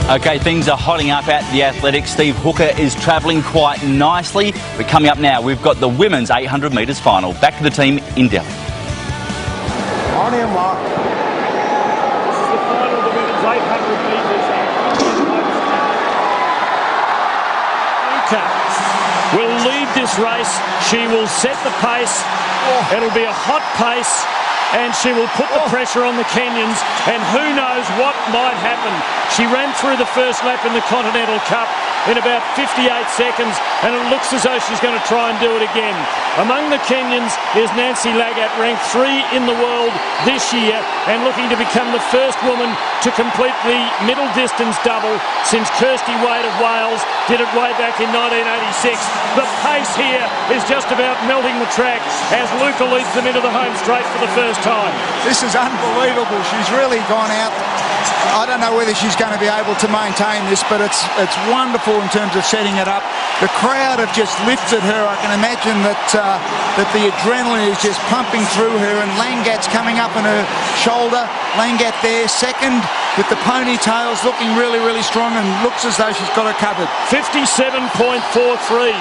Okay, things are hotting up at the athletics. Steve Hooker is travelling quite nicely. But coming up now, we've got the women's 800 metres final. Back to the team in Delhi. On your mark. This is the final of the women's 800 metres. Luka will lead this race. She will set the pace. It'll be a hot pace. And she will put the pressure on the Kenyans, and who knows what might happen. She ran through the first lap in the Continental Cup in about 58 seconds, and it looks as though she's going to try and do it again. Among the Kenyans is Nancy Lagat, ranked 3 in the world this year, and looking to become the first woman to complete the middle distance double since Kirsty Wade of Wales did it way back in 1986. The pace here is just about melting the track as Luka leads them into the home straight for the first time. This is unbelievable. She's really gone out. I don't know whether she's going to be able to maintain this, but it's wonderful in terms of setting it up. The crowd have just lifted her. I can imagine that the adrenaline is just pumping through her, and Langat's coming up on her shoulder. Langat there, second, with the ponytails, looking really, really strong, and looks as though she's got it covered. 57.43,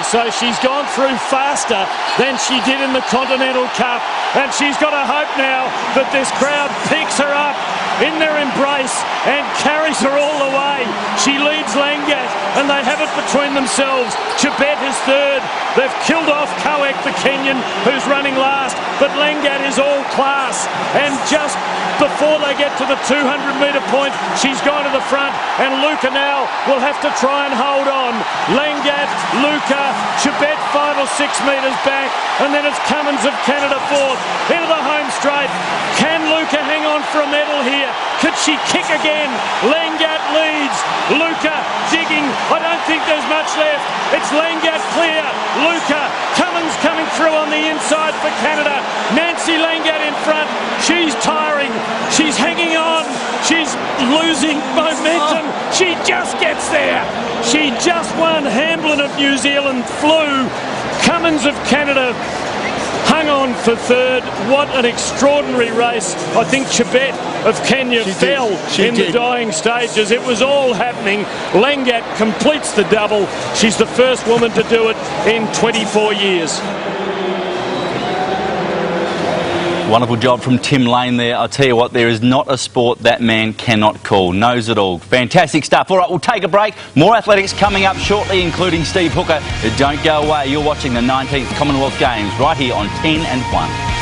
so she's gone through faster than she did in the Continental Cup, and she's got to hope now that this crowd picks her up in their embrace and carries her all the way. She leads Langat, and they have it between themselves. Chebet is third. They've killed off Koek, the Kenyan, who's running last, but Langat is all class, and just before they get to the 200-metre point, she's gone to the front, and Luka now will have to try and hold on. Langat, Luka, Chebet 5 or 6 metres back, and then it's Cummins of Canada fourth. Into the home straight. Can Luka hang on for a medal here? Could she kick again? Langat leads. Luka digging. I don't think there's much left. It's Langat clear. Luka, Cummins coming through on the inside for Canada. Nancy Langat in front. She's tiring. She's hanging on. She's losing momentum. She just gets there. She just won. Hamblin of New Zealand flew. Cummins of Canada hung on for third. What an extraordinary race. I think Chebet of Kenya fell in the dying stages. It was all happening. Langat completes the double. She's the first woman to do it in 24 years. Wonderful job from Tim Lane there. I'll tell you what, there is not a sport that man cannot call. Knows it all. Fantastic stuff. All right, we'll take a break. More athletics coming up shortly, including Steve Hooker. Don't go away. You're watching the 19th Commonwealth Games right here on 10 and 1.